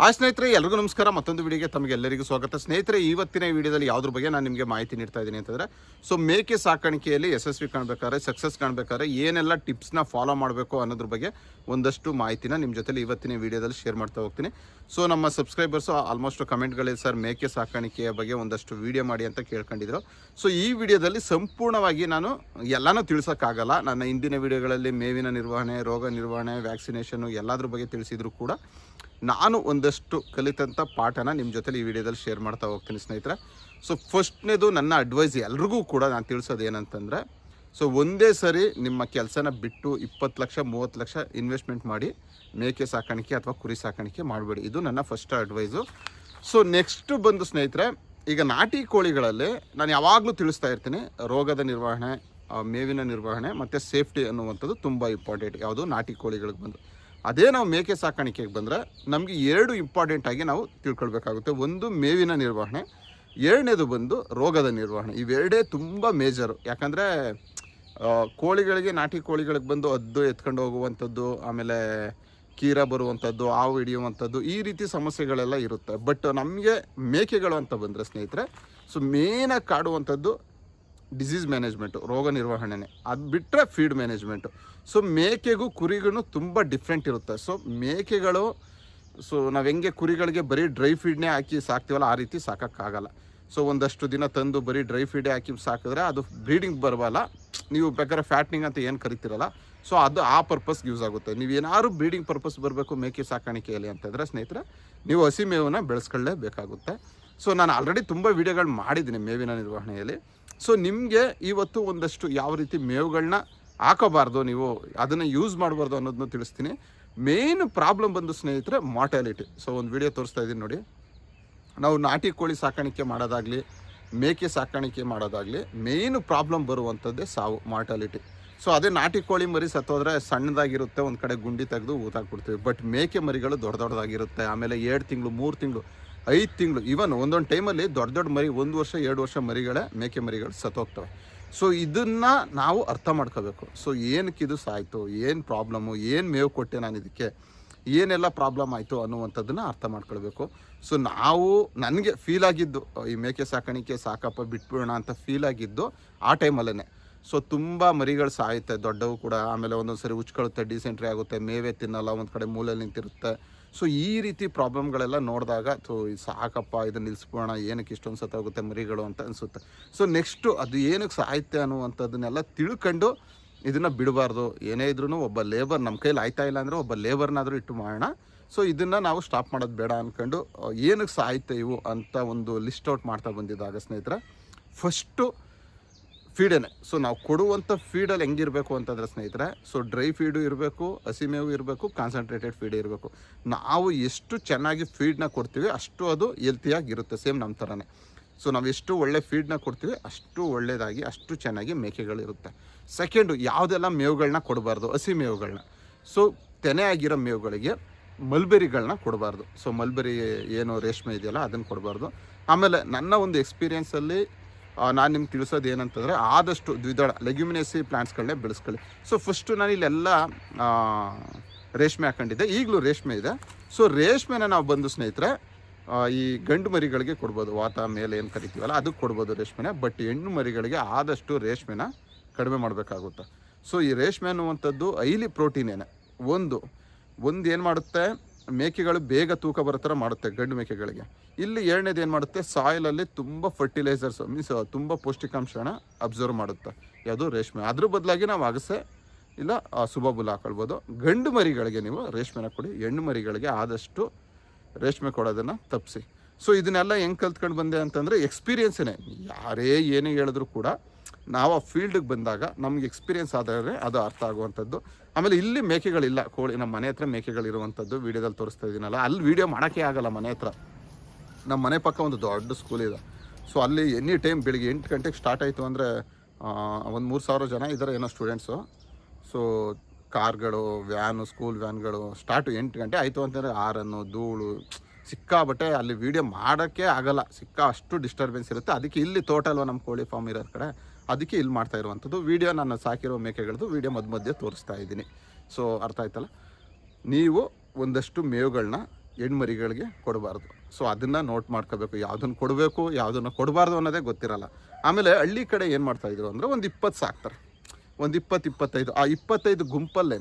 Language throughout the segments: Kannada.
ಸ್ನೇಹಿತರೆ ಎಲ್ಲರಿಗೂ ನಮಸ್ಕಾರ. ಮತ್ತೊಂದು ವಿಡಿಯೋಗೆ ತಮಗೆಲ್ಲರಿಗೂ ಸ್ವಾಗತ. ಸ್ನೇಹಿತರೆ, ಇವತ್ತಿನ ವಿಡಿಯೋದಲ್ಲಿ ಯಾವುದ್ರ ಬಗ್ಗೆ ನಾನು ನಿಮಗೆ ಮಾಹಿತಿ ನೀಡ್ತಾ ಇದ್ದೀನಿ ಅಂತಂದರೆ, ಮೇಕೆ ಸಾಕಾಣಿಕೆಯಲ್ಲಿ ಯಶಸ್ವಿ ಕಾಣಬೇಕಾದ್ರೆ, ಸಕ್ಸಸ್ ಕಾಣಬೇಕಾದ್ರೆ ಏನೆಲ್ಲ ಟಿಪ್ಸ್ನ ಫಾಲೋ ಮಾಡಬೇಕು ಅನ್ನೋದ್ರ ಬಗ್ಗೆ ಒಂದಷ್ಟು ಮಾಹಿತಿನ ನಿಮ್ಮ ಜೊತೆಲಿ ಇವತ್ತಿನ ವಿಡಿಯೋದಲ್ಲಿ ಶೇರ್ ಮಾಡ್ತಾ ಹೋಗ್ತೀನಿ. ನಮ್ಮ ಸಬ್ಸ್ಕ್ರೈಬರ್ಸು ಆಲ್ಮೋಸ್ಟ್ ಕಮೆಂಟ್ಗಳಲ್ಲಿ ಸರ್ ಮೇಕೆ ಸಾಕಾಣಿಕೆಯ ಬಗ್ಗೆ ಒಂದಷ್ಟು ವಿಡಿಯೋ ಮಾಡಿ ಅಂತ ಕೇಳ್ಕೊಂಡಿದ್ರು. ಈ ವಿಡಿಯೋದಲ್ಲಿ ಸಂಪೂರ್ಣವಾಗಿ ನಾನು ಎಲ್ಲನೂ ತಿಳಿಸೋಕ್ಕಾಗಲ್ಲ. ನನ್ನ ಹಿಂದಿನ ವಿಡಿಯೋಗಳಲ್ಲಿ ಮೇವಿನ ನಿರ್ವಹಣೆ, ರೋಗ ನಿರ್ವಹಣೆ, ವ್ಯಾಕ್ಸಿನೇಷನ್ನು ಎಲ್ಲದ್ರ ಬಗ್ಗೆ ತಿಳಿಸಿದ್ರು ಕೂಡ ನಾನು ಒಂದಷ್ಟು ಕಲಿತಂಥ ಪಾಠನ ನಿಮ್ಮ ಜೊತೆಲಿ ಈ ವಿಡಿಯೋದಲ್ಲಿ ಶೇರ್ ಮಾಡ್ತಾ ಹೋಗ್ತೀನಿ ಸ್ನೇಹಿತರೆ. ಫಸ್ಟ್ನೇದು ನನ್ನ ಅಡ್ವೈಸ್ ಎಲ್ರಿಗೂ ಕೂಡ ನಾನು ತಿಳಿಸೋದು ಏನಂತಂದರೆ, ಒಂದೇ ಸರಿ ನಿಮ್ಮ ಕೆಲಸನ ಬಿಟ್ಟು 20 ಲಕ್ಷ 30 ಲಕ್ಷ ಇನ್ವೆಸ್ಟ್ಮೆಂಟ್ ಮಾಡಿ ಮೇಕೆ ಸಾಕಾಣಿಕೆ ಅಥವಾ ಕುರಿ ಸಾಕಾಣಿಕೆ ಮಾಡಬೇಡಿ. ಇದು ನನ್ನ ಫಸ್ಟ್ ಅಡ್ವೈಸು. ನೆಕ್ಸ್ಟು ಬಂದು ಸ್ನೇಹಿತರೆ, ಈಗ ನಾಟಿ ಕೋಳಿಗಳಲ್ಲಿ ನಾನು ಯಾವಾಗಲೂ ತಿಳಿಸ್ತಾ ಇರ್ತೀನಿ, ರೋಗದ ನಿರ್ವಹಣೆ, ಮೇವಿನ ನಿರ್ವಹಣೆ ಮತ್ತು ಸೇಫ್ಟಿ ಅನ್ನುವಂಥದ್ದು ತುಂಬ ಇಂಪಾರ್ಟೆಂಟ್. ಯಾವುದು ನಾಟಿ ಕೋಳಿಗಳಿಗೆ ಬಂದು ಅದೇ ನಾವು ಮೇಕೆ ಸಾಕಾಣಿಕೆಗೆ ಬಂದರೆ ನಮಗೆ 2 ಇಂಪಾರ್ಟೆಂಟಾಗಿ ನಾವು ತಿಳ್ಕೊಳ್ಬೇಕಾಗುತ್ತೆ. ಒಂದು ಮೇವಿನ ನಿರ್ವಹಣೆ, ಎರಡನೇದು ಬಂದು ರೋಗದ ನಿರ್ವಹಣೆ. ಇವೆರಡೇ ತುಂಬ ಮೇಜರು. ಯಾಕಂದರೆ ಕೋಳಿಗಳಿಗೆ, ನಾಟಿ ಕೋಳಿಗಳಿಗೆ ಬಂದು ಹದ್ದು ಎತ್ಕೊಂಡು ಹೋಗುವಂಥದ್ದು, ಆಮೇಲೆ ಕೀರ ಬರುವಂಥದ್ದು, ಹಾವು ಹಿಡಿಯುವಂಥದ್ದು, ಈ ರೀತಿ ಸಮಸ್ಯೆಗಳೆಲ್ಲ ಇರುತ್ತೆ. ಬಟ್ ನಮಗೆ ಮೇಕೆಗಳು ಅಂತ ಬಂದರೆ ಸ್ನೇಹಿತರೆ, ಮೇನಾಗಿ ಕಾಡುವಂಥದ್ದು ಡಿಸೀಸ್ ಮ್ಯಾನೇಜ್ಮೆಂಟು, ರೋಗ ನಿರ್ವಹಣೆನೇ. ಅದು ಬಿಟ್ಟರೆ ಫೀಡ್ ಮ್ಯಾನೇಜ್ಮೆಂಟು. ಮೇಕೆಗೂ ಕುರಿಗೂ ತುಂಬ ಡಿಫ್ರೆಂಟ್ ಇರುತ್ತೆ. ಮೇಕೆಗಳು ನಾವು ಹೆಂಗೆ ಕುರಿಗಳಿಗೆ ಬರೀ ಡ್ರೈ ಫೀಡ್ನೇ ಹಾಕಿ ಸಾಕ್ತೀವಲ್ಲ, ಆ ರೀತಿ ಸಾಕೋಕ್ಕಾಗಲ್ಲ. ಒಂದಷ್ಟು ದಿನ ತಂದು ಬರೀ ಡ್ರೈ ಫೀಡೇ ಹಾಕಿ ಸಾಕಿದ್ರೆ ಅದು ಬ್ರೀಡಿಂಗ್ ಬರಬಲ್ಲ. ನೀವು ಬೇಕಾದ್ರೆ ಫ್ಯಾಟ್ನಿಂಗ್ ಅಂತ ಏನು ಕರಿತೀರಲ್ಲ, ಅದು ಆ ಪರ್ಪಸ್ಗೆ ಯೂಸ್ ಆಗುತ್ತೆ. ನೀವೇನಾದ್ರು ಬ್ರೀಡಿಂಗ್ ಪರ್ಪಸ್ ಬರಬೇಕು ಮೇಕೆ ಸಾಕಾಣಿಕೆಯಲ್ಲಿ ಅಂತಂದರೆ ಸ್ನೇಹಿತರೆ, ನೀವು ಹಸಿ ಮೇವನ್ನ ಬೆಳೆಸ್ಕೊಳ್ಳೇಬೇಕಾಗುತ್ತೆ. ನಾನು ಆಲ್ರೆಡಿ ತುಂಬ ವೀಡಿಯೋಗಳು ಮಾಡಿದ್ದೀನಿ ಮೇವಿನ ನಿರ್ವಹಣೆಯಲ್ಲಿ. ನಿಮಗೆ ಇವತ್ತು ಒಂದಷ್ಟು ಯಾವ ರೀತಿ ಮೇವುಗಳನ್ನ ಹಾಕೋಬಾರ್ದು, ನೀವು ಅದನ್ನು ಯೂಸ್ ಮಾಡಬಾರ್ದು ಅನ್ನೋದನ್ನು ತಿಳಿಸ್ತೀನಿ. ಮೇನ್ ಪ್ರಾಬ್ಲಮ್ ಬಂದು ಸ್ನೇಹಿತರೆ ಮಾರ್ಟಾಲಿಟಿ. ಒಂದು ವಿಡಿಯೋ ತೋರಿಸ್ತಾ ಇದ್ದೀನಿ ನೋಡಿ. ನಾವು ನಾಟಿ ಕೋಳಿ ಸಾಕಾಣಿಕೆ ಮಾಡೋದಾಗಲಿ, ಮೇಕೆ ಸಾಕಾಣಿಕೆ ಮಾಡೋದಾಗಲಿ, ಮೇನ್ ಪ್ರಾಬ್ಲಮ್ ಬರುವಂಥದ್ದೇ ಸಾವು, ಮಾರ್ಟಾಲಿಟಿ. ಅದೇ ನಾಟಿ ಕೋಳಿ ಮರಿ ಸತ್ತೋದ್ರೆ ಸಣ್ಣದಾಗಿರುತ್ತೆ, ಒಂದು ಕಡೆ ಗುಂಡಿ ತೆಗೆದು ಊತಾಕ್ಬಿಡ್ತೀವಿ. ಬಟ್ ಮೇಕೆ ಮರಿಗಳು ದೊಡ್ಡದಾಗಿರುತ್ತೆ. ಆಮೇಲೆ 2 ತಿಂಗಳು 3 ತಿಂಗಳು 5 ತಿಂಗಳು, ಇವನ್ ಒಂದೊಂದು ಟೈಮಲ್ಲಿ ದೊಡ್ಡ ಮರಿ 1 ವರ್ಷ 2 ವರ್ಷ ಮರಿಗಳೇ ಮೇಕೆ ಮರಿಗಳು ಸತ್ತೋಗ್ತವೆ. ಇದನ್ನು ನಾವು ಅರ್ಥ ಮಾಡ್ಕೋಬೇಕು. ಏನಕ್ಕೆ ಇದು ಸಾಯ್ತು, ಏನು ಪ್ರಾಬ್ಲಮ್ಮು, ಏನು ಮೇವು ಕೊಟ್ಟೆ ನಾನು ಇದಕ್ಕೆ, ಏನೆಲ್ಲ ಪ್ರಾಬ್ಲಮ್ ಆಯಿತು ಅನ್ನುವಂಥದ್ದನ್ನು ಅರ್ಥ ಮಾಡ್ಕೊಳ್ಬೇಕು. ನನಗೆ ಫೀಲ್ ಆಗಿದ್ದು, ಈ ಮೇಕೆ ಸಾಕಾಣಿಕೆ ಸಾಕಪ್ಪ ಬಿಟ್ಬಿಡೋಣ ಅಂತ ಫೀಲ್ ಆಗಿದ್ದು ಆ ಟೈಮಲ್ಲೇ. ತುಂಬ ಮರಿಗಳು ಸಾಯುತ್ತೆ, ದೊಡ್ಡವು ಕೂಡ. ಆಮೇಲೆ ಒಂದೊಂದು ಸರಿ ಉಚ್ಕೊಳ್ಳುತ್ತೆ, ಡಿಸೆಂಟ್ರಿ ಆಗುತ್ತೆ, ಮೇವೆ ತಿನ್ನಲ್ಲ, ಒಂದು ಕಡೆ ಮೂಲೆಯಲ್ಲಿ ನಿಂತಿರುತ್ತೆ. ಈ ರೀತಿ ಪ್ರಾಬ್ಲಮ್ಗಳೆಲ್ಲ ನೋಡಿದಾಗ ಸಾಕಪ್ಪ ಇದನ್ನು ನಿಲ್ಲಿಸ್ಬೋಣ, ಏನಕ್ಕೆ ಇಷ್ಟೊಂದು ಸತ್ತೋಗುತ್ತೆ ಮರಿಗಳು ಅಂತ ಅನಿಸುತ್ತೆ. ನೆಕ್ಸ್ಟು ಅದು ಏನಕ್ಕೆ ಸಾಯುತ್ತೆ ಅನ್ನುವಂಥದ್ದನ್ನೆಲ್ಲ ತಿಳ್ಕೊಂಡು ಇದನ್ನು ಬಿಡಬಾರ್ದು. ಏನೇ ಇದ್ರೂ ಒಬ್ಬ ಲೇಬರ್, ನಮ್ಮ ಕೈಲಿ ಆಯ್ತಾ ಇಲ್ಲ ಅಂದರೆ ಒಬ್ಬ ಲೇಬರ್ನಾದರೂ ಇಟ್ಟು ಮಾಡೋಣ. ಇದನ್ನು ನಾವು ಸ್ಟಾಪ್ ಮಾಡೋದು ಬೇಡ ಅಂದ್ಕೊಂಡು ಏನಕ್ಕೆ ಸಾಯುತ್ತೆ ಇವು ಅಂತ ಒಂದು ಲಿಸ್ಟ್ ಔಟ್ ಮಾಡ್ತಾ ಬಂದಿದ್ದಾಗ ಸ್ನೇಹಿತರೆ, ಫಸ್ಟು ಫೀಡೇನೆ. ನಾವು ಕೊಡುವಂಥ ಫೀಡಲ್ಲಿ ಹೆಂಗಿರಬೇಕು ಅಂತಂದರೆ ಸ್ನೇಹಿತರೆ, ಡ್ರೈ ಫೀಡು ಇರಬೇಕು, ಹಸಿಮೇವು ಇರಬೇಕು, ಕಾನ್ಸಂಟ್ರೇಟೆಡ್ ಫೀಡ್ ಇರಬೇಕು. ನಾವು ಎಷ್ಟು ಚೆನ್ನಾಗಿ ಫೀಡನ್ನ ಕೊಡ್ತೀವಿ ಅಷ್ಟು ಅದು ಹೆಲ್ತಿಯಾಗಿರುತ್ತೆ, ಸೇಮ್ ನಮ್ಮ ಥರನೇ. ನಾವು ಎಷ್ಟು ಒಳ್ಳೆ ಫೀಡನ್ನ ಕೊಡ್ತೀವಿ ಅಷ್ಟು ಒಳ್ಳೆಯದಾಗಿ, ಅಷ್ಟು ಚೆನ್ನಾಗಿ ಮೇಕೆಗಳಿರುತ್ತೆ. ಸೆಕೆಂಡು, ಯಾವುದೆಲ್ಲ ಮೇವುಗಳನ್ನ ಕೊಡಬಾರ್ದು, ಹಸಿ ಮೇವುಗಳನ್ನ. ತೆನೆ ಆಗಿರೋ ಮೇವುಗಳಿಗೆ ಮಲ್ಬೆರಿಗಳನ್ನ ಕೊಡಬಾರ್ದು. ಮಲ್ಬೆರಿ ಏನು ರೇಷ್ಮೆ ಇದೆಯಲ್ಲ ಅದನ್ನು ಕೊಡಬಾರ್ದು. ಆಮೇಲೆ ನನ್ನ ಒಂದು ಎಕ್ಸ್ಪೀರಿಯೆನ್ಸಲ್ಲಿ ನಾನು ನಿಮ್ಗೆ ತಿಳಿಸೋದು ಏನಂತಂದರೆ, ಆದಷ್ಟು ದ್ವಿದಳ ಲೆಗ್ಯುಮಿನೇಸಿ ಪ್ಲಾಂಟ್ಸ್ಗಳನ್ನೇ ಬೆಳೆಸ್ಕೊಳ್ಳಿ. ಫಸ್ಟು ನಾನು ಇಲ್ಲೆಲ್ಲ ರೇಷ್ಮೆ ಹಾಕೊಂಡಿದ್ದೆ, ಈಗಲೂ ರೇಷ್ಮೆ ಇದೆ. ರೇಷ್ಮೆನ ನಾವು ಬಂದು ಸ್ನೇಹಿತರೆ ಈ ಗಂಡು ಮರಿಗಳಿಗೆ ಕೊಡ್ಬೋದು, ವಾತ ಮೇಲೆ ಏನು ಕರಿತೀವಲ್ಲ ಅದಕ್ಕೆ ಕೊಡ್ಬೋದು ರೇಷ್ಮೆನ. ಬಟ್ ಹೆಣ್ಣು ಮರಿಗಳಿಗೆ ಆದಷ್ಟು ರೇಷ್ಮೆನ ಕಡಿಮೆ ಮಾಡಬೇಕಾಗುತ್ತೆ. ಈ ರೇಷ್ಮೆ ಅನ್ನುವಂಥದ್ದು ಹೈಲಿ ಪ್ರೋಟೀನೇನೆ. ಒಂದು ಏನು ಮಾಡುತ್ತೆ, ಮೇಕೆಗಳು ಬೇಗ ತೂಕ ಬರೋ ಥರ ಮಾಡುತ್ತೆ ಗಂಡು ಮೇಕೆಗಳಿಗೆ. ಇಲ್ಲಿ ಎರಡನೇದು ಏನು ಮಾಡುತ್ತೆ, ಸಾಯಿಲಲ್ಲಿ ತುಂಬ ಫರ್ಟಿಲೈಸರ್ಸ್ ಮೀನ್ಸ್ ತುಂಬ ಪೌಷ್ಟಿಕಾಂಶನ ಅಬ್ಸರ್ವ್ ಮಾಡುತ್ತೆ, ಯಾವುದು ರೇಷ್ಮೆ. ಅದ್ರ ಬದಲಾಗಿ ನಾವು ಅಗಸೆ ಇಲ್ಲ ಸುಬಬುಲ್ ಹಾಕೊಳ್ಬೋದು. ಗಂಡು ಮರಿಗಳಿಗೆ ನೀವು ರೇಷ್ಮೆನ ಕೊಡಿ, ಹೆಣ್ಣು ಮರಿಗಳಿಗೆ ಆದಷ್ಟು ರೇಷ್ಮೆ ಕೊಡೋದನ್ನು ತಪ್ಪಿಸಿ. ಇದನ್ನೆಲ್ಲ ಹೆಂಗೆ ಕಲ್ತ್ಕೊಂಡು ಬಂದೆ ಅಂತಂದರೆ ಎಕ್ಸ್ಪೀರಿಯೆನ್ಸೇ. ಯಾರೇ ಏನೇ ಹೇಳಿದ್ರು ಕೂಡ ನಾವು ಆ ಫೀಲ್ಡಿಗೆ ಬಂದಾಗ ನಮ್ಗೆ ಎಕ್ಸ್ಪೀರಿಯೆನ್ಸ್ ಆದರೆ ಅದು ಅರ್ಥ ಆಗುವಂಥದ್ದು. ಆಮೇಲೆ ಇಲ್ಲಿ ಮೇಕೆಗಳಿಲ್ಲ, ಕೋಳಿ ನಮ್ಮ ಮನೆ ಹತ್ರ ಮೇಕೆಗಳಿರುವಂಥದ್ದು ವೀಡಿಯೋದಲ್ಲಿ ತೋರಿಸ್ತಾ ಇದ್ದೀನಲ್ಲ, ಅಲ್ಲಿ ವೀಡಿಯೋ ಮಾಡೋಕ್ಕೆ ಆಗಲ್ಲ. ಮನೆ ಹತ್ರ ನಮ್ಮ ಮನೆ ಪಕ್ಕ ಒಂದು ದೊಡ್ಡ ಸ್ಕೂಲ್ ಇದೆ. ಅಲ್ಲಿ ಎನಿ ಟೈಮ್ ಬೆಳಿಗ್ಗೆ 8 ಗಂಟೆಗೆ ಸ್ಟಾರ್ಟ್ ಆಯಿತು ಅಂದರೆ ಒಂದು 3000 ಜನ ಇದ್ದಾರೆ ಏನೋ ಸ್ಟೂಡೆಂಟ್ಸು. ಕಾರ್ಗಳು, ವ್ಯಾನು, ಸ್ಕೂಲ್ ವ್ಯಾನ್ಗಳು ಸ್ಟಾರ್ಟು 8 ಗಂಟೆ ಆಯಿತು ಅಂತಂದರೆ ಹಾರನ್ನು, ಧೂಳು, ಸಿಕ್ಕಾಬಟ್ಟೆ ಅಲ್ಲಿ ವೀಡಿಯೋ ಮಾಡೋಕ್ಕೆ ಆಗಲ್ಲ, ಅಷ್ಟು ಡಿಸ್ಟರ್ಬೆನ್ಸ್ ಇರುತ್ತೆ. ಅದಕ್ಕೆ ಇಲ್ಲಿ ತೋಟ ಅಲ್ವ ನಮ್ಮ ಕೋಳಿ ಫಾರ್ಮ್ ಇರೋ ಕಡೆ, ಅದಕ್ಕೆ ಇಲ್ಲಿ ಮಾಡ್ತಾ ಇರುವಂಥದ್ದು. ವೀಡಿಯೋ ನಾನು ಸಾಕಿರೋ ಮೇಕೆಗಳದ್ದು ವೀಡಿಯೋ ಮಧ್ಯೆ ತೋರಿಸ್ತಾ ಇದ್ದೀನಿ. ಅರ್ಥ ಆಯ್ತಲ್ಲ. ನೀವು ಒಂದಷ್ಟು ಮೇವುಗಳನ್ನ ಹೆಣ್ಮರಿಗಳಿಗೆ ಕೊಡಬಾರ್ದು. ಸೊ ಅದನ್ನು ನೋಟ್ ಮಾಡ್ಕೋಬೇಕು, ಯಾವುದನ್ನು ಕೊಡಬೇಕು ಯಾವುದನ್ನು ಕೊಡಬಾರ್ದು ಅನ್ನೋದೇ ಗೊತ್ತಿರಲ್ಲ. ಆಮೇಲೆ ಹಳ್ಳಿ ಕಡೆ ಏನು ಮಾಡ್ತಾಯಿದ್ರು ಅಂದರೆ ಒಂದು 20 ಸಾಕ್ತಾರೆ, ಒಂದು 20-25. ಆ 25 ಗುಂಪಲ್ಲೇ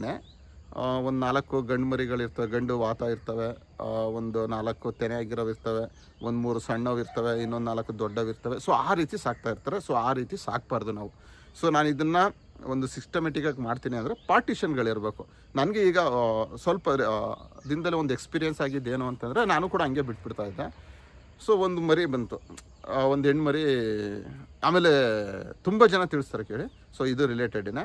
ಒಂದು 4 ಗಂಡು ಮರಿಗಳಿರ್ತವೆ, ಗಂಡು ವಾತ ಇರ್ತವೆ, ಒಂದು 4 ತೆನೆ ಆಗಿರೋವು ಇರ್ತವೆ, ಒಂದು 3 ಸಣ್ಣವು ಇರ್ತವೆ, ಇನ್ನೊಂದು 4 ದೊಡ್ಡವು ಇರ್ತವೆ. ಸೊ ಆ ರೀತಿ ಸಾಕ್ತಾ ಇರ್ತಾರೆ. ಸೊ ಆ ರೀತಿ ಸಾಕಬಾರ್ದು ನಾವು. ಸೊ ನಾನು ಇದನ್ನು ಒಂದು ಸಿಸ್ಟಮೆಟಿಕಾಗಿ ಮಾಡ್ತೀನಿ ಅಂದರೆ ಪಾರ್ಟಿಷನ್ಗಳಿರಬೇಕು. ನನಗೆ ಈಗ ಸ್ವಲ್ಪ ದಿನದಲ್ಲಿ ಒಂದು ಎಕ್ಸ್ಪೀರಿಯೆನ್ಸ್ ಆಗಿದ್ದೇನು ಅಂತಂದರೆ, ನಾನು ಕೂಡ ಹಂಗೆ ಬಿಟ್ಬಿಡ್ತಾ ಇದ್ದೆ. ಸೊ ಒಂದು ಮರಿ ಬಂತು, ಒಂದು ಹೆಣ್ಣು ಮರಿ. ಆಮೇಲೆ ತುಂಬ ಜನ ತಿಳಿಸ್ತಾರೆ ಕೇಳಿ, ಸೊ ಇದು ರಿಲೇಟೆಡಿನೇ.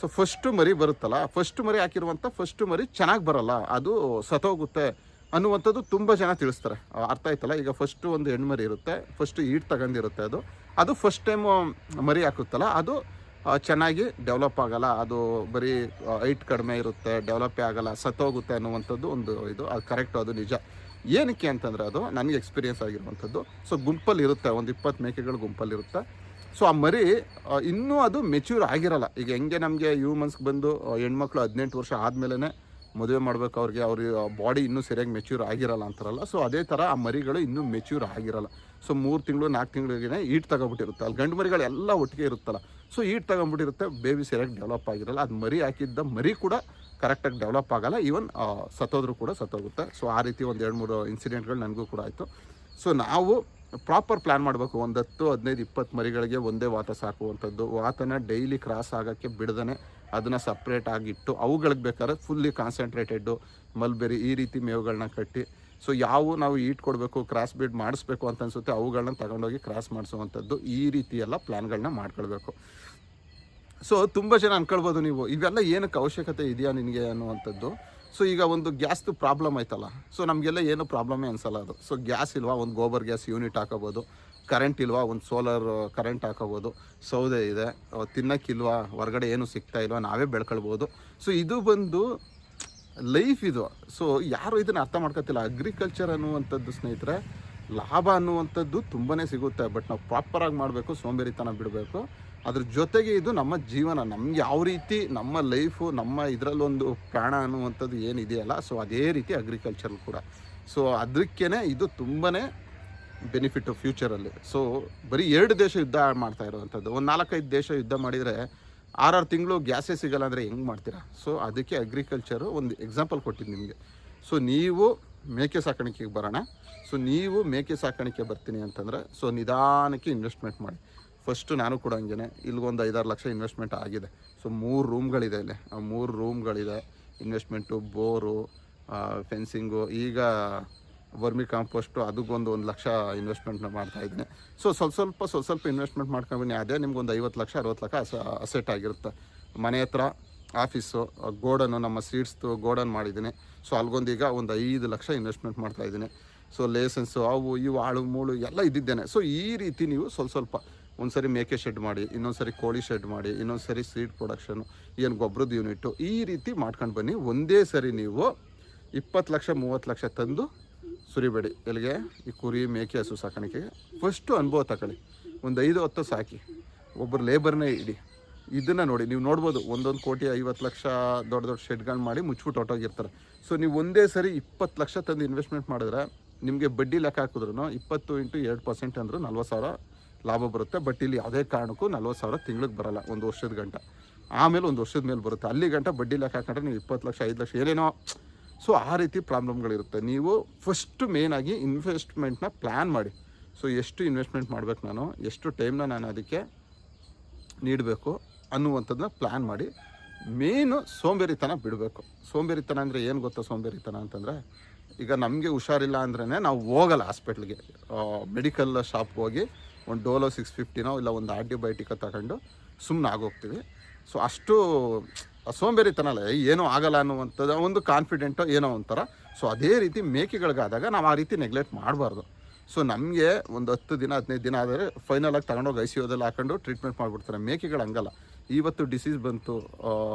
ಸೊ ಫಸ್ಟು ಮರಿ ಬರುತ್ತಲ್ಲ, ಫಸ್ಟ್ ಮರಿ ಹಾಕಿರುವಂಥ ಫಸ್ಟ್ ಮರಿ ಚೆನ್ನಾಗಿ ಬರೋಲ್ಲ, ಅದು ಸತ್ತೋಗುತ್ತೆ ಅನ್ನುವಂಥದ್ದು ತುಂಬ ಜನ ತಿಳಿಸ್ತಾರೆ. ಅರ್ಥ ಆಯ್ತಲ್ಲ? ಈಗ ಫಸ್ಟು ಒಂದು ಹೆಣ್ಣು ಮರಿ ಇರುತ್ತೆ, ಫಸ್ಟು ಈಟ್ ತಗೊಂಡಿರುತ್ತೆ, ಅದು ಫಸ್ಟ್ ಟೈಮು ಮರಿ ಹಾಕುತ್ತಲ್ಲ, ಅದು ಚೆನ್ನಾಗಿ ಡೆವಲಪ್ ಆಗೋಲ್ಲ, ಅದು ಬರೀ ಹೈಟ್ ಕಡಿಮೆ ಇರುತ್ತೆ, ಡೆವಲಪೇ ಆಗೋಲ್ಲ, ಸತ್ತೋಗುತ್ತೆ ಅನ್ನುವಂಥದ್ದು ಒಂದು ಇದು. ಅದು ಕರೆಕ್ಟು, ಅದು ನಿಜ. ಏನಕ್ಕೆ ಅಂತಂದರೆ ಅದು ನನಗೆ ಎಕ್ಸ್ಪೀರಿಯೆನ್ಸ್ ಆಗಿರುವಂಥದ್ದು. ಸೊ ಗುಂಪಲ್ಲಿ ಇರುತ್ತೆ, ಒಂದು 20 ಮೇಕೆಗಳು ಗುಂಪಲ್ಲಿರುತ್ತೆ. ಸೊ ಆ ಮರಿ ಇನ್ನೂ ಅದು ಮೆಚ್ಯೂರ್ ಆಗಿರಲ್ಲ. ಈಗ ಹೆಂಗೆ ನಮಗೆ ಹ್ಯೂಮನ್ಸ್ಗೆ ಬಂದು ಹೆಣ್ಮಕ್ಳು 18 ವರ್ಷ ಆದಮೇಲೆ ಮದುವೆ ಮಾಡಬೇಕು, ಅವ್ರಿಗೆ ಬಾಡಿ ಇನ್ನೂ ಸರಿಯಾಗಿ ಮೆಚ್ಯೂರ್ ಆಗಿರಲ್ಲ ಅಂತಾರಲ್ಲ. ಸೊ ಅದೇ ಥರ ಆ ಮರಿಗಳು ಇನ್ನೂ ಮೆಚ್ಯೂರ್ ಆಗಿರಲ್ಲ. ಸೊ 3 ತಿಂಗಳು 4 ತಿಂಗಳಿಗೆ ಈಟ್ ತಗೊಬಿಟ್ಟಿರುತ್ತೆ. ಅಲ್ಲಿ ಗಂಡು ಮರಿಗಳೆಲ್ಲ ಒಟ್ಟಿಗೆ ಇರುತ್ತಲ್ಲ, ಸೊ ಈಟ್ ತಗೊಂಬಿಟ್ಟಿರುತ್ತೆ, ಬೇಬಿ ಸರಿಯಾಗಿ ಡೆವಲಪ್ ಆಗಿರಲ್ಲ. ಅದು ಮರಿ ಹಾಕಿದ್ದ ಮರಿ ಕೂಡ ಕರೆಕ್ಟಾಗಿ ಡೆವಲಪ್ ಆಗೋಲ್ಲ, ಈವನ್ ಸತ್ತೋದ್ರೂ ಕೂಡ ಸತ್ತೋಗುತ್ತೆ. ಸೊ ಆ ರೀತಿ ಒಂದು 2-3 ಇನ್ಸಿಡೆಂಟ್ಗಳು ನನಗೂ ಕೂಡ ಆಯಿತು. ಸೊ ನಾವು ಪ್ರಾಪರ್ ಪ್ಲ್ಯಾನ್ ಮಾಡಬೇಕು. ಒಂದು 10, 15, 20 ಮರಿಗಳಿಗೆ ಒಂದೇ ವಾತ ಸಾಕುವಂಥದ್ದು. ವಾತನ ಡೈಲಿ ಕ್ರಾಸ್ ಆಗೋಕ್ಕೆ ಬಿಡದೇ ಅದನ್ನು ಸಪ್ರೇಟ್ ಆಗಿಟ್ಟು ಅವುಗಳಿಗೆ ಬೇಕಾದ್ರೆ ಫುಲ್ಲಿ ಕಾನ್ಸಂಟ್ರೇಟೆಡ್ಡು ಮಲ್ಬೆರಿ ಈ ರೀತಿ ಮೇವುಗಳನ್ನ ಕಟ್ಟಿ, ಸೊ ನಾವು ಈಟ್ ಕೊಡಬೇಕು, ಕ್ರಾಸ್ ಬ್ರೀಡ್ ಮಾಡಿಸ್ಬೇಕು ಅಂತ ಅನಿಸುತ್ತೆ, ಅವುಗಳನ್ನ ತಗೊಂಡೋಗಿ ಕ್ರಾಸ್ ಮಾಡಿಸುವಂಥದ್ದು, ಈ ರೀತಿ ಎಲ್ಲ ಪ್ಲ್ಯಾನ್ಗಳನ್ನ ಮಾಡ್ಕೊಳ್ಬೇಕು. ಸೊ ತುಂಬ ಜನ ಅಂದ್ಕೊಳ್ಬೋದು ನೀವು, ಇವೆಲ್ಲ ಏನಕ್ಕೆ ಅವಶ್ಯಕತೆ ಇದೆಯಾ ನಿನಗೆ ಅನ್ನುವಂಥದ್ದು. ಸೊ ಈಗ ಒಂದು ಗ್ಯಾಸ್ದು ಪ್ರಾಬ್ಲಮ್ ಆಯ್ತಲ್ಲ, ಸೊ ನಮಗೆಲ್ಲ ಏನು ಪ್ರಾಬ್ಲಮೇ ಅನಿಸಲ್ಲ ಅದು. ಸೊ ಗ್ಯಾಸ್ ಇಲ್ವಾ, ಒಂದು ಗೋಬರ್ ಗ್ಯಾಸ್ ಯೂನಿಟ್ ಹಾಕೋಬೋದು. ಕರೆಂಟ್ ಇಲ್ವಾ, ಒಂದು ಸೋಲಾರ್ ಕರೆಂಟ್ ಹಾಕೋಬೋದು. ಸೌದೆ ಇದೆ, ತಿನ್ನೋಕ್ಕಿಲ್ವಾ, ಹೊರಗಡೆ ಏನು ಸಿಗ್ತಾ ಇಲ್ವಾ, ನಾವೇ ಬೆಳ್ಕೊಳ್ಬೋದು. ಸೊ ಇದು ಬಂದು ಲೈಫ್ ಇದು. ಸೊ ಯಾರು ಇದನ್ನು ಅರ್ಥ ಮಾಡ್ಕೊತಿಲ್ಲ. ಅಗ್ರಿಕಲ್ಚರ್ ಅನ್ನುವಂಥದ್ದು ಸ್ನೇಹಿತರೆ, ಲಾಭ ಅನ್ನುವಂಥದ್ದು ತುಂಬಾ ಸಿಗುತ್ತೆ, ಬಟ್ ನಾವು ಪ್ರಾಪರಾಗಿ ಮಾಡಬೇಕು, ಸೋಂಬೇರಿತನ ಬಿಡಬೇಕು. ಅದ್ರ ಜೊತೆಗೆ ಇದು ನಮ್ಮ ಜೀವನ, ನಮ್ಗೆ ಯಾವ ರೀತಿ ನಮ್ಮ ಲೈಫು, ನಮ್ಮ ಇದರಲ್ಲೊಂದು ಪ್ರಾಣ ಅನ್ನುವಂಥದ್ದು ಏನಿದೆಯಲ್ಲ, ಸೊ ಅದೇ ರೀತಿ ಅಗ್ರಿಕಲ್ಚರ್ ಕೂಡ. ಸೊ ಅದಕ್ಕೇ ಇದು ತುಂಬಾ ಬೆನಿಫಿಟ್ಟು ಫ್ಯೂಚರಲ್ಲಿ. ಸೊ ಬರೀ 2 ದೇಶ ಯುದ್ಧ ಮಾಡ್ತಾ ಇರೋವಂಥದ್ದು, ಒಂದು 4-5 ದೇಶ ಯುದ್ಧ ಮಾಡಿದರೆ 6-6 ತಿಂಗಳು ಗ್ಯಾಸೇ ಸಿಗಲ್ಲ ಅಂದರೆ ಹೆಂಗೆ ಮಾಡ್ತೀರಾ? ಸೊ ಅದಕ್ಕೆ ಅಗ್ರಿಕಲ್ಚರು ಒಂದು ಎಕ್ಸಾಂಪಲ್ ಕೊಟ್ಟಿದ್ದು ನಿಮಗೆ. ಸೊ ನೀವು ಮೇಕೆ ಸಾಕಾಣಿಕೆಗೆ ಬರೋಣ. ಸೊ ನೀವು ಮೇಕೆ ಸಾಕಾಣಿಕೆ ಬರ್ತೀನಿ ಅಂತಂದರೆ, ಸೊ ನಿಧಾನಕ್ಕೆ ಇನ್ವೆಸ್ಟ್ಮೆಂಟ್ ಮಾಡಿ. ಫಸ್ಟು ನಾನು ಕೂಡ ಹಂಗೆ ಇಲ್ಲಿಗೊಂದು 5-6 ಲಕ್ಷ ಇನ್ವೆಸ್ಟ್ಮೆಂಟ್ ಆಗಿದೆ. ಸೊ 3 ರೂಮ್ಗಳಿದೆ ಇಲ್ಲಿ, 3 ರೂಮ್ಗಳಿದೆ. ಇನ್ವೆಸ್ಟ್ಮೆಂಟು, ಬೋರು, ಫೆನ್ಸಿಂಗು, ಈಗ ವರ್ಮಿ ಕಾಂಪೋಸ್ಟು, ಅದಕ್ಕೊಂದು 1 ಲಕ್ಷ ಇನ್ವೆಸ್ಟ್ಮೆಂಟ್ನ ಮಾಡ್ತಾಯಿದ್ದೀನಿ. ಸೊ ಸ್ವಲ್ಪ ಇನ್ವೆಸ್ಟ್ಮೆಂಟ್ ಮಾಡ್ಕೊಂಡ್ಬನ್ನಿ. ಅದೇ ನಿಮ್ಗೊಂದು 50 ಲಕ್ಷ 60 ಲಕ್ಷ ಅಸೆಟ್ ಆಗಿರುತ್ತೆ. ಮನೆ ಹತ್ರ ಆಫೀಸು, ಗೋಡನು, ನಮ್ಮ ಸೀಡ್ಸ್ದು ಗೋಡನ್ ಮಾಡಿದ್ದೀನಿ. ಸೊ ಅಲ್ಗೊಂದೀಗ ಒಂದು 5 ಲಕ್ಷ ಇನ್ವೆಸ್ಟ್ಮೆಂಟ್ ಮಾಡ್ತಾಯಿದ್ದೀನಿ. ಸೊ ಲೈಸೆನ್ಸು, ಅವು ಇವು ಆಳು ಮೂಳು ಎಲ್ಲ ಇದ್ದಿದ್ದೇನೆ. ಸೊ ಈ ರೀತಿ ನೀವು ಸ್ವಲ್ಪ ಒಂದು ಸರಿ ಮೇಕೆ ಶೆಡ್ ಮಾಡಿ, ಇನ್ನೊಂದು ಸರಿ ಕೋಳಿ ಶೆಡ್ ಮಾಡಿ, ಇನ್ನೊಂದು ಸರಿ ಸೀಡ್ ಪ್ರೊಡಕ್ಷನು, ಏನು ಗೊಬ್ಬರದ ಯೂನಿಟ್ಟು, ಈ ರೀತಿ ಮಾಡ್ಕೊಂಡು ಬನ್ನಿ. ಒಂದೇ ಸರಿ ನೀವು 20 ಲಕ್ಷ 30 ಲಕ್ಷ ತಂದು ಸುರಿಬೇಡಿ. ಎಲ್ಲಿಗೆ? ಈ ಕುರಿ ಮೇಕೆ ಹಸು ಸಾಕಾಣಿಕೆಗೆ ಫಸ್ಟು ಅನುಭವ ತಗೊಳ್ಳಿ. ಒಂದು 5-10 ಸಾಕಿ, ಒಬ್ಬರು ಲೇಬರ್ನೇ ಇಡಿ. ಇದನ್ನು ನೋಡಿ, ನೀವು ನೋಡ್ಬೋದು 1 ಕೋಟಿ 50 ಲಕ್ಷ ದೊಡ್ಡ ಶೆಡ್ಗಳು ಮಾಡಿ ಮುಚ್ಚಿಬಿಟ್ಟು ಹೊಟ್ಟೋಗಿರ್ತಾರೆ. ಸೊ ನೀವು ಒಂದೇ ಸರಿ 20 ಲಕ್ಷ ತಂದು ಇನ್ವೆಸ್ಟ್ಮೆಂಟ್ ಮಾಡಿದ್ರೆ, ನಿಮಗೆ ಬಡ್ಡಿ ಲೆಕ್ಕ ಹಾಕಿದ್ರು 20 × 2% ಅಂದರೂ 40,000 ಲಾಭ ಬರುತ್ತೆ. ಬಟ್ ಇಲ್ಲಿ ಯಾವುದೇ ಕಾರಣಕ್ಕೂ 40,000 ತಿಂಗಳಿಗೆ ಬರೋಲ್ಲ, 1 ವರ್ಷದ ಗಂಟ. ಆಮೇಲೆ 1 ವರ್ಷದ ಮೇಲೆ ಬರುತ್ತೆ. ಅಲ್ಲಿ ಗಂಟ ಬಡ್ಡಿ ಲೆಕ್ಕ ಹಾಕೊಂಡ್ರೆ ನೀವು 20 ಲಕ್ಷ 5 ಲಕ್ಷ ಏನೇನೋ. ಸೊ ಆ ರೀತಿ ಪ್ರಾಬ್ಲಮ್ಗಳಿರುತ್ತೆ. ನೀವು ಫಸ್ಟು ಮೇಯ್ನಾಗಿ ಇನ್ವೆಸ್ಟ್ಮೆಂಟ್ನ ಪ್ಲ್ಯಾನ್ ಮಾಡಿ. ಸೊ ಎಷ್ಟು ಇನ್ವೆಸ್ಟ್ಮೆಂಟ್ ಮಾಡಬೇಕು, ನಾನು ಎಷ್ಟು ಟೈಮ್ನ ನಾನು ಅದಕ್ಕೆ ನೀಡಬೇಕು ಅನ್ನುವಂಥದ್ದನ್ನ ಪ್ಲ್ಯಾನ್ ಮಾಡಿ. ಮೇನು ಸೋಂಬೇರಿತನ ಬಿಡಬೇಕು. ಸೋಂಬೇರಿತನ ಅಂದರೆ ಏನು ಗೊತ್ತಾ? ಸೋಂಬೇರಿತನ ಅಂತಂದರೆ, ಈಗ ನಮಗೆ ಹುಷಾರಿಲ್ಲ ಅಂದ್ರೇ ನಾವು ಹೋಗಲ್ಲ ಹಾಸ್ಪಿಟ್ಲಿಗೆ, ಮೆಡಿಕಲ್ ಶಾಪ್ಗೆ ಹೋಗಿ ಒಂದು ಡೋಲೋ 650ನೋ ಇಲ್ಲ ಒಂದು ಆಂಟಿಬಯೋಟಿಕ ತಗೊಂಡು ಸುಮ್ಮನೆ ಆಗೋಗ್ತೀವಿ. ಸೊ ಅಷ್ಟು ಸೋಂಬೇರಿತನ ಅಲ್ಲ, ಏನೂ ಆಗಲ್ಲ ಅನ್ನುವಂಥದ್ದು ಒಂದು ಕಾನ್ಫಿಡೆಂಟು ಏನೋ ಒಂಥರ. ಸೊ ಅದೇ ರೀತಿ ಮೇಕೆಗಳಿಗಾದಾಗ ನಾವು ಆ ರೀತಿ ನೆಗ್ಲೆಕ್ಟ್ ಮಾಡಬಾರ್ದು. ಸೊ ನಮಗೆ ಒಂದು 10 ದಿನ 15 ದಿನ ಆದರೆ ಫೈನಲಾಗಿ ತಗೊಂಡೋಗಿ ICUದಲ್ಲಿ ಹಾಕೊಂಡು ಟ್ರೀಟ್ಮೆಂಟ್ ಮಾಡಿಬಿಡ್ತಾರೆ. ಮೇಕೆಗಳು ಹಂಗಲ್ಲ, ಇವತ್ತು ಡಿಸೀಸ್ ಬಂತು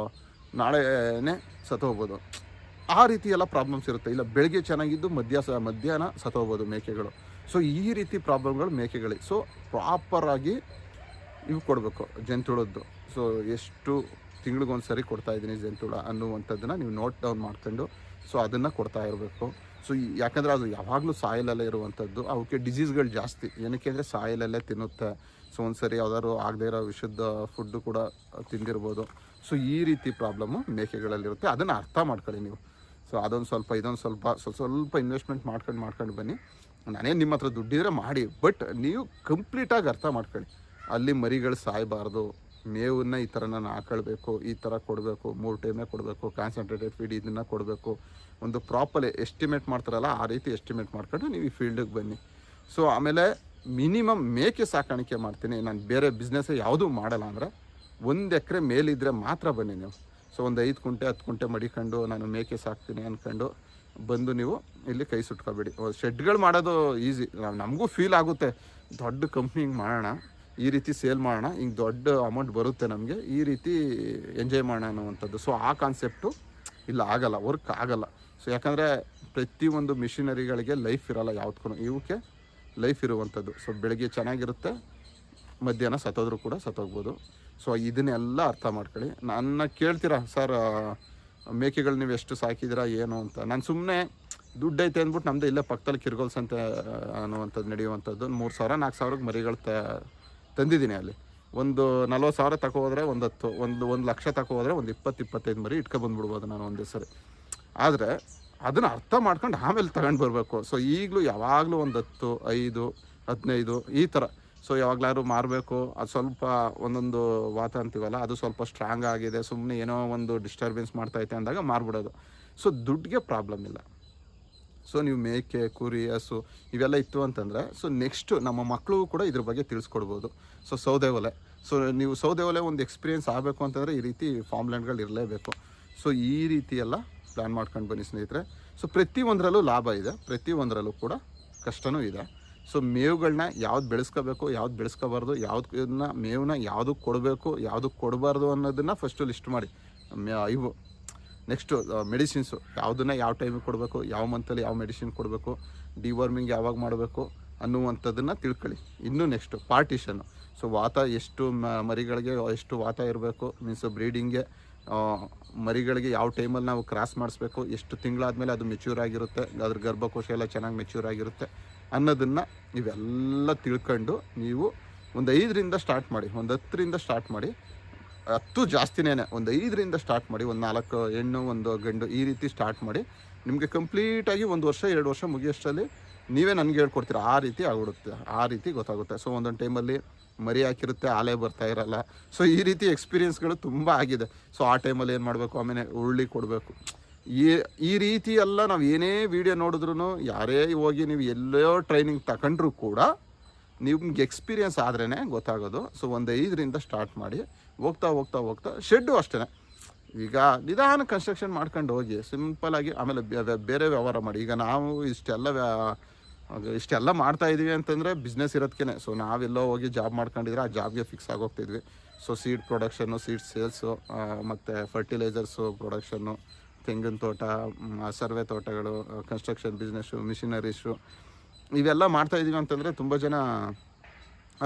ನಾಳೆನೇ ಸತ್ತೋಗ್ಬೋದು, ಆ ರೀತಿ ಎಲ್ಲ ಪ್ರಾಬ್ಲಮ್ಸ್ ಇರುತ್ತೆ. ಇಲ್ಲ ಬೆಳಗ್ಗೆ ಚೆನ್ನಾಗಿದ್ದು ಮಧ್ಯಾಹ್ನ ಸತ್ತೋಗ್ಬೋದು ಮೇಕೆಗಳು. ಸೊ ಈ ರೀತಿ ಪ್ರಾಬ್ಲಮ್ಗಳು ಮೇಕೆಗಳಿಗೆ. ಸೊ ಪ್ರಾಪರಾಗಿ ಇವು ಕೊಡಬೇಕು ಜಂತುಳದ್ದು. ಸೊ ಎಷ್ಟು ತಿಂಗಳಿಗೊಂದು ಸರಿ ಕೊಡ್ತಾಯಿದ್ದೀನಿ ಜಂತುಳ ಅನ್ನುವಂಥದ್ದನ್ನು ನೀವು ನೋಟ್ ಡೌನ್ ಮಾಡ್ಕೊಂಡು ಸೊ ಅದನ್ನು ಕೊಡ್ತಾ ಇರಬೇಕು. ಸೊ ಯಾಕಂದರೆ ಅದು ಯಾವಾಗಲೂ ಸಾಯಿಲಲ್ಲೇ ಇರುವಂಥದ್ದು, ಅವಕ್ಕೆ ಡಿಸೀಸ್ಗಳು ಜಾಸ್ತಿ. ಏನಕ್ಕೆ ಅಂದರೆ ಸಾಯಿಲಲ್ಲೇ ತಿನ್ನುತ್ತೆ. ಸೊ ಒಂದು ಸರಿ ಯಾವ್ದಾದ್ರು ಆಗದೇ ಇರೋ ವಿಷುದ್ಧ ಫುಡ್ಡು ಕೂಡ ತಿಂದಿರ್ಬೋದು. ಸೊ ಈ ರೀತಿ ಪ್ರಾಬ್ಲಮ್ಮು ಮೇಕೆಗಳಲ್ಲಿರುತ್ತೆ. ಅದನ್ನು ಅರ್ಥ ಮಾಡ್ಕೊಳ್ಳಿ ನೀವು. ಸೊ ಅದೊಂದು ಸ್ವಲ್ಪ ಇದೊಂದು ಸ್ವಲ್ಪ ಇನ್ವೆಸ್ಟ್ಮೆಂಟ್ ಮಾಡ್ಕೊಂಡು ಬನ್ನಿ. ನಾನೇನು ನಿಮ್ಮ ಹತ್ರ ದುಡ್ಡಿದ್ರೆ ಮಾಡಿ, ಬಟ್ ನೀವು ಕಂಪ್ಲೀಟಾಗಿ ಅರ್ಥ ಮಾಡ್ಕೊಳ್ಳಿ. ಅಲ್ಲಿ ಮರಿಗಳು ಸಾಯಬಾರ್ದು, ಮೇವನ್ನ ಈ ಥರ ನಾನು ಹಾಕೊಳ್ಬೇಕು, ಈ ಥರ ಕೊಡಬೇಕು, 3 ಟೈಮೇ ಕೊಡಬೇಕು, ಕಾನ್ಸಂಟ್ರೇಟೆಡ್ ಫೀಡ್ ಇದನ್ನು ಕೊಡಬೇಕು, ಒಂದು ಪ್ರಾಪರ್ ಎಸ್ಟಿಮೇಟ್ ಮಾಡ್ತಾರಲ್ಲ ಆ ರೀತಿ ಎಸ್ಟಿಮೇಟ್ ಮಾಡ್ಕೊಂಡು ನೀವು ಈ ಫೀಲ್ಡಿಗೆ ಬನ್ನಿ. ಸೊ ಆಮೇಲೆ ಮಿನಿಮಮ್ ಮೇಕೆ ಸಾಕಾಣಿಕೆ ಮಾಡ್ತೀನಿ, ನಾನು ಬೇರೆ ಬಿಸ್ನೆಸ್ಸೇ ಯಾವುದೂ ಮಾಡಲ್ಲ ಅಂದರೆ 1 ಎಕರೆ ಮೇಲಿದ್ದರೆ ಮಾತ್ರ ಬನ್ನಿ ನೀವು. ಸೊ ಒಂದು 5 ಕುಂಟೆ 10 ಕುಂಟೆ ಮಡಿಕೊಂಡು ನಾನು ಮೇಕೆ ಸಾಕ್ತೀನಿ ಅಂದ್ಕೊಂಡು ಬಂದು ನೀವು ಇಲ್ಲಿ ಕೈ ಸುಟ್ಕೋಬೇಡಿ. ಶೆಡ್ಗಳು ಮಾಡೋದು ಈಸಿ, ನಮಗೂ ಫೀಲ್ ಆಗುತ್ತೆ ದೊಡ್ಡ ಕಂಪ್ನಿಗೆ ಮಾಡೋಣ, ಈ ರೀತಿ ಸೇಲ್ ಮಾಡೋಣ, ಹಿಂಗೆ ದೊಡ್ಡ ಅಮೌಂಟ್ ಬರುತ್ತೆ ನಮಗೆ, ಈ ರೀತಿ ಎಂಜಾಯ್ ಮಾಡೋಣ ಅನ್ನುವಂಥದ್ದು. ಸೊ ಆ ಕಾನ್ಸೆಪ್ಟು ಇಲ್ಲ, ಆಗಲ್ಲ, ವರ್ಕ್ ಆಗಲ್ಲ. ಸೊ ಯಾಕಂದರೆ ಪ್ರತಿಯೊಂದು ಮಿಷಿನರಿಗಳಿಗೆ ಲೈಫ್ ಇರೋಲ್ಲ, ಯಾವುದಕ್ಕೂ ಇವಕ್ಕೆ ಲೈಫ್ ಇರುವಂಥದ್ದು. ಸೊ ಬೆಳಗ್ಗೆ ಚೆನ್ನಾಗಿರುತ್ತೆ, ಮಧ್ಯಾಹ್ನ ಸತ್ತೋದ್ರೂ ಕೂಡ ಸತ್ತೋಗ್ಬೋದು. ಸೊ ಇದನ್ನೆಲ್ಲ ಅರ್ಥ ಮಾಡ್ಕೊಳ್ಳಿ. ನನ್ನ ಕೇಳ್ತೀರಾ ಸರ್ ಮೇಕೆಗಳು ನೀವು ಎಷ್ಟು ಸಾಕಿದ್ದೀರಾ ಏನು ಅಂತ. ನಾನು ಸುಮ್ಮನೆ ದುಡ್ಡೈತೆ ಅಂದ್ಬಿಟ್ಟು ನಮ್ಮದು ಇಲ್ಲೇ ಪಕ್ಕದಲ್ಲಿ ಕಿರ್ಗೋಲ್ಸ್ ಅಂತ ಅನ್ನುವಂಥದ್ದು ನಡೆಯುವಂಥದ್ದು 3,000-4,000 ಮರಿಗಳು ತಂದಿದ್ದೀನಿ. ಅಲ್ಲಿ ಒಂದು 40,000 ತಗೋದ್ರೆ ಒಂದು 1 ಲಕ್ಷ ತಗೋದ್ರೆ ಒಂದು 20-25 ಮರಿ ಇಟ್ಕೊಬಂದ್ಬಿಡ್ಬೋದು ನಾನು ಒಂದೇ ಸರಿ. ಆದರೆ ಅದನ್ನು ಅರ್ಥ ಮಾಡ್ಕೊಂಡು ಆಮೇಲೆ ತಗೊಂಡು ಬರಬೇಕು. ಸೊ ಈಗಲೂ ಯಾವಾಗಲೂ ಒಂದು 10, 5, 15 ಈ ಥರ. ಸೊ ಯಾವಾಗಲಾದ್ರು ಮಾರಬೇಕು, ಅದು ಸ್ವಲ್ಪ ಒಂದೊಂದು ವಾತ ಅಂತೀವಲ್ಲ ಅದು ಸ್ವಲ್ಪ ಸ್ಟ್ರಾಂಗ್ ಆಗಿದೆ, ಸುಮ್ಮನೆ ಏನೋ ಒಂದು ಡಿಸ್ಟರ್ಬೆನ್ಸ್ ಮಾಡ್ತೈತೆ ಅಂದಾಗ ಮಾರ್ಬಿಡೋದು. ಸೊ ದುಡ್ಡಿಗೆ ಪ್ರಾಬ್ಲಮ್ ಇಲ್ಲ. ಸೊ ನೀವು ಮೇಕೆ, ಕುರಿ, ಹಸು ಇವೆಲ್ಲ ಇತ್ತು ಅಂತಂದರೆ ಸೊ ನೆಕ್ಸ್ಟು ನಮ್ಮ ಮಕ್ಕಳಿಗೂ ಕೂಡ ಇದ್ರ ಬಗ್ಗೆ ತಿಳಿಸ್ಕೊಡ್ಬೋದು. ಸೊ ಸೌದೆ ಒಲೆ, ಸೊ ನೀವು ಸೌದೆ ಒಲೆ ಒಂದು ಎಕ್ಸ್ಪೀರಿಯೆನ್ಸ್ ಆಗಬೇಕು ಅಂತಂದರೆ ಈ ರೀತಿ ಫಾರ್ಮ್ ಲ್ಯಾಂಡ್ಗಳು ಇರಲೇಬೇಕು. ಸೊ ಈ ರೀತಿ ಎಲ್ಲ ಪ್ಲ್ಯಾನ್ ಮಾಡ್ಕೊಂಡು ಬನ್ನಿ ಸ್ನೇಹಿತರೆ. ಸೊ ಪ್ರತಿಯೊಂದರಲ್ಲೂ ಲಾಭ ಇದೆ, ಪ್ರತಿಯೊಂದರಲ್ಲೂ ಕೂಡ ಕಷ್ಟವೂ ಇದೆ. ಸೊ ಮೇವುಗಳನ್ನ ಯಾವ್ದು ಬೆಳೆಸ್ಕೋಬೇಕು, ಯಾವ್ದು ಬೆಳೆಸ್ಕೋಬಾರ್ದು, ಯಾವುದನ್ನ ಮೇವನ್ನ ಯಾವುದಕ್ಕೆ ಕೊಡಬೇಕು, ಯಾವುದಕ್ಕೆ ಕೊಡಬಾರ್ದು ಅನ್ನೋದನ್ನು ಫಸ್ಟು ಲಿಸ್ಟ್ ಮಾಡಿ. ಇವು ನೆಕ್ಸ್ಟು ಮೆಡಿಸಿನ್ಸು ಯಾವುದನ್ನು ಯಾವ ಟೈಮಿಗೆ ಕೊಡಬೇಕು, ಯಾವ ಮಂತಲ್ಲಿ ಯಾವ ಮೆಡಿಸಿನ್ ಕೊಡಬೇಕು, ಡಿವರ್ಮಿಂಗ್ ಯಾವಾಗ ಮಾಡಬೇಕು ಅನ್ನುವಂಥದ್ದನ್ನು ತಿಳ್ಕೊಳ್ಳಿ. ಇನ್ನೂ ನೆಕ್ಸ್ಟು ಪಾರ್ಟಿಷನ್ನು. ಸೊ ವಾತ ಎಷ್ಟು ಮರಿಗಳಿಗೆ ಎಷ್ಟು ವಾತ ಇರಬೇಕು, ಮೀನ್ಸ್ ಬ್ರೀಡಿಂಗ್ಗೆ ಮರಿಗಳಿಗೆ ಯಾವ ಟೈಮಲ್ಲಿ ನಾವು ಕ್ರಾಸ್ ಮಾಡಿಸ್ಬೇಕು, ಎಷ್ಟು ತಿಂಗಳಾದಮೇಲೆ ಅದು ಮೆಚ್ಯೂರ್ ಆಗಿರುತ್ತೆ, ಅದ್ರ ಗರ್ಭಕೋಶ ಎಲ್ಲ ಚೆನ್ನಾಗಿ ಮೆಚ್ಯೂರ್ ಆಗಿರುತ್ತೆ ಅನ್ನೋದನ್ನು ಇವೆಲ್ಲ ತಿಳ್ಕೊಂಡು ನೀವು ಒಂದು 5ರಿಂದ ಸ್ಟಾರ್ಟ್ ಮಾಡಿ, ಒಂದು 10ರಿಂದ ಸ್ಟಾರ್ಟ್ ಮಾಡಿ. 10 ಜಾಸ್ತಿನೇ, ಒಂದು 5ರಿಂದ ಸ್ಟಾರ್ಟ್ ಮಾಡಿ, ಒಂದು 4 ಹೆಣ್ಣು 1 ಗಂಡು ಈ ರೀತಿ ಸ್ಟಾರ್ಟ್ ಮಾಡಿ. ನಿಮಗೆ ಕಂಪ್ಲೀಟಾಗಿ 1 ವರ್ಷ 2 ವರ್ಷ ಮುಗಿಯೋಷ್ಟರಲ್ಲಿ ನೀವೇ ನನಗೆ ಹೇಳ್ಕೊಡ್ತೀರ, ಆ ರೀತಿ ಆಗ್ಬಿಡುತ್ತೆ, ಆ ರೀತಿ ಗೊತ್ತಾಗುತ್ತೆ. ಸೊ ಒಂದೊಂದು ಟೈಮಲ್ಲಿ ಮರಿ ಹಾಕಿರುತ್ತೆ, ಆಲೆ ಬರ್ತಾ ಇರಲ್ಲ. ಸೊ ಈ ರೀತಿ ಎಕ್ಸ್ಪೀರಿಯೆನ್ಸ್ಗಳು ತುಂಬ ಆಗಿದೆ. ಸೊ ಆ ಟೈಮಲ್ಲಿ ಏನು ಮಾಡಬೇಕು, ಆಮೇಲೆ ಉರುಳಿ ಕೊಡಬೇಕು. ಈ ರೀತಿ ಎಲ್ಲ ನಾವು ಏನೇ ವಿಡಿಯೋ ನೋಡಿದ್ರೂ, ಯಾರೇ ಹೋಗಿ ನೀವು ಎಲ್ಲೋ ಟ್ರೈನಿಂಗ್ ತಗೊಂಡ್ರೂ ಕೂಡ ನಿಮ್ಗೆ ಎಕ್ಸ್ಪೀರಿಯೆನ್ಸ್ ಆದ್ರೇ ಗೊತ್ತಾಗೋದು. ಸೊ ಒಂದು 5ರಿಂದ ಸ್ಟಾರ್ಟ್ ಮಾಡಿ, ಹೋಗ್ತಾ ಶೆಡ್ಡು ಅಷ್ಟೇ. ಈಗ ನಿಧಾನ ಕನ್ಸ್ಟ್ರಕ್ಷನ್ ಮಾಡ್ಕೊಂಡು ಹೋಗಿ ಸಿಂಪಲಾಗಿ, ಆಮೇಲೆ ಬೇರೆ ವ್ಯವಹಾರ ಮಾಡಿ. ಈಗ ನಾವು ಇಷ್ಟೆಲ್ಲ ಮಾಡ್ತಾಯಿದ್ದೀವಿ ಅಂತಂದರೆ ಬಿಸ್ನೆಸ್ ಇರೋದಕ್ಕೆ. ಸೊ ನಾವೆಲ್ಲೋ ಹೋಗಿ ಜಾಬ್ ಮಾಡ್ಕೊಂಡಿದ್ರೆ ಆ ಜಾಬ್ಗೆ ಫಿಕ್ಸ್ ಆಗೋಗ್ತಿದ್ವಿ. So seed production, seed sales, ಮತ್ತು ಫರ್ಟಿಲೈಸರ್ಸು ಪ್ರೊಡಕ್ಷನ್ನು, ತೆಂಗಿನ ತೋಟ, ಸರ್ವೆ ತೋಟಗಳು, ಕನ್ಸ್ಟ್ರಕ್ಷನ್ ಬಿಸ್ನೆಸ್ಸು, ಮಿಷಿನರೀಸು ಇವೆಲ್ಲ ಮಾಡ್ತಾಯಿದ್ದೀವಿ ಅಂತಂದರೆ ತುಂಬ ಜನ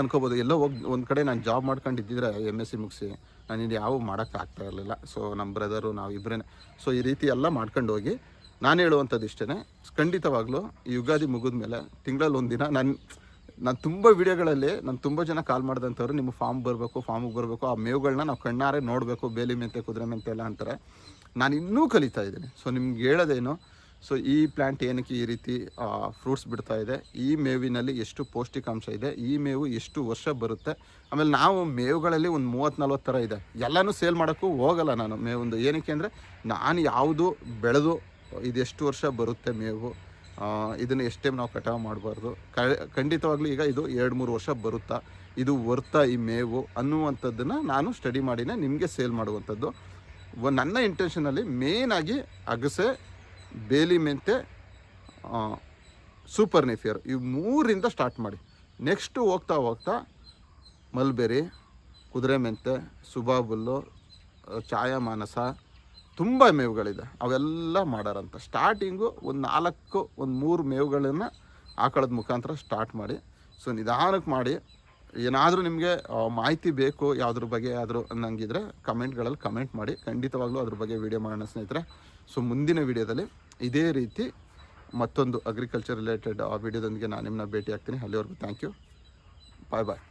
ಅನ್ಕೋಬೋದು ಎಲ್ಲೋ ಹೋಗಿ ಒಂದು ಕಡೆ ನಾನು ಜಾಬ್ ಮಾಡ್ಕೊಂಡಿದ್ದಿದ್ರೆ MSc ಮುಗಿಸಿ ನಾನು ಇದು ಯಾವ ಮಾಡೋಕ್ಕಾಗ್ತಾ ಇರಲಿಲ್ಲ. ಸೊ ನಮ್ಮ ಬ್ರದರು ನಾವು ಇಬ್ಬರೇ. ಸೊ ಈ ರೀತಿ ಎಲ್ಲ ಮಾಡ್ಕೊಂಡು ಹೋಗಿ. ನಾನು ಹೇಳುವಂಥದ್ದು ಇಷ್ಟೇ, ಖಂಡಿತವಾಗ್ಲೂ ಈ ಯುಗಾದಿ ಮುಗಿದ ಮೇಲೆ ತಿಂಗಳಲ್ಲಿ ಒಂದು ದಿನ ನಾನು ತುಂಬ ವೀಡಿಯೋಗಳಲ್ಲಿ ನಾನು ತುಂಬ ಜನ ಕಾಲ್ ಮಾಡಿದಂಥವ್ರು ನಿಮ್ಮ ಫಾರ್ಮಿಗೆ ಬರಬೇಕು, ಆ ಮೇವುಗಳನ್ನ ನಾವು ಕಣ್ಣಾರೆ ನೋಡಬೇಕು, ಬೇಲಿ ಮೆಂತೆ, ಕುದುರೆ ಮೆಂತೆ ಎಲ್ಲ ಅಂತಾರೆ. ನಾನು ಇನ್ನೂ ಕಲಿತಾ ಇದ್ದೀನಿ. ಸೊ ನಿಮ್ಗೆ ಹೇಳೋದೇನು, ಸೊ ಈ ಪ್ಲ್ಯಾಂಟ್ ಏನಕ್ಕೆ ಈ ರೀತಿ ಫ್ರೂಟ್ಸ್ ಬಿಡ್ತಾ ಇದೆ, ಈ ಮೇವಿನಲ್ಲಿ ಎಷ್ಟು ಪೌಷ್ಟಿಕಾಂಶ ಇದೆ, ಈ ಮೇವು ಎಷ್ಟು ವರ್ಷ ಬರುತ್ತೆ. ಆಮೇಲೆ ನಾವು ಮೇವುಗಳಲ್ಲಿ ಒಂದು 30-40 ಥರ ಇದೆ. ಎಲ್ಲನೂ ಸೇಲ್ ಮಾಡೋಕ್ಕೂ ಹೋಗಲ್ಲ ನಾನು ಮೇವೊಂದು. ಏನಕ್ಕೆ ಅಂದರೆ ನಾನು ಯಾವುದು ಬೆಳೆದು ಇದೆಷ್ಟು ವರ್ಷ ಬರುತ್ತೆ ಮೇವು, ಇದನ್ನು ಎಷ್ಟು ಟೈಮ್ ನಾವು ಕಟಾವು ಮಾಡಬಾರ್ದು, ಖಂಡಿತವಾಗ್ಲೂ ಈಗ ಇದು 2-3 ವರ್ಷ ಬರುತ್ತಾ, ಇದು ವರ್ತಾ ಈ ಮೇವು ಅನ್ನುವಂಥದ್ದನ್ನು ನಾನು ಸ್ಟಡಿ ಮಾಡಿನೇ ನಿಮಗೆ ಸೇಲ್ ಮಾಡುವಂಥದ್ದು. ನನ್ನ ಇಂಟೆನ್ಷನಲ್ಲಿ ಮೇಯ್ನಾಗಿ ಅಗಸೆ, ಬೇಲಿ ಮೆಂತೆ, ಸೂಪರ್ ನೆಫಿಯರ್ ಇವು 3ರಿಂದ ಸ್ಟಾರ್ಟ್ ಮಾಡಿ. ನೆಕ್ಸ್ಟು ಹೋಗ್ತಾ ಮಲ್ಬೆರಿ, ಕುದುರೆ ಮೆಂತೆ, ಸುಬಾಬುಲ್ಲು, ಛಾಯಾಮಾನಸ, ತುಂಬ ಮೇವುಗಳಿದೆ, ಅವೆಲ್ಲ ಮಾಡಾರಂತ. ಸ್ಟಾರ್ಟಿಂಗು ಒಂದು 3 ಮೇವುಗಳನ್ನು ಹಾಕೊಳ್ಳೋದ ಮುಖಾಂತರ ಸ್ಟಾರ್ಟ್ ಮಾಡಿ. ಸೊ ನಿಧಾನಕ್ಕೆ ಮಾಡಿ. ಏನಾದರೂ ನಿಮಗೆ ಮಾಹಿತಿ ಬೇಕು ಯಾವುದ್ರ ಬಗ್ಗೆ ಆದರೂ ಅನ್ನಂಗಿದ್ರೆ ಕಮೆಂಟ್ಗಳಲ್ಲಿ ಕಮೆಂಟ್ ಮಾಡಿ, ಖಂಡಿತವಾಗ್ಲೂ ಅದ್ರ ಬಗ್ಗೆ ವೀಡಿಯೋ ಮಾಡೋಣ ಸ್ನೇಹಿತರೆ. ಸೊ ಮುಂದಿನ ವೀಡಿಯೋದಲ್ಲಿ ಇದೇ ರೀತಿ ಮತ್ತೊಂದು ಅಗ್ರಿಕಲ್ಚರ್ ರಿಲೇಟೆಡ್ ವಿಡಿಯೋದೊಂದಿಗೆ ನಾನು ನಿಮ್ಮನ್ನ ಭೇಟಿ ಆಗ್ತೀನಿ. ಅಲ್ಲಿವರೆಗೂ ಥ್ಯಾಂಕ್ ಯು, ಬಾಯ್ ಬಾಯ್.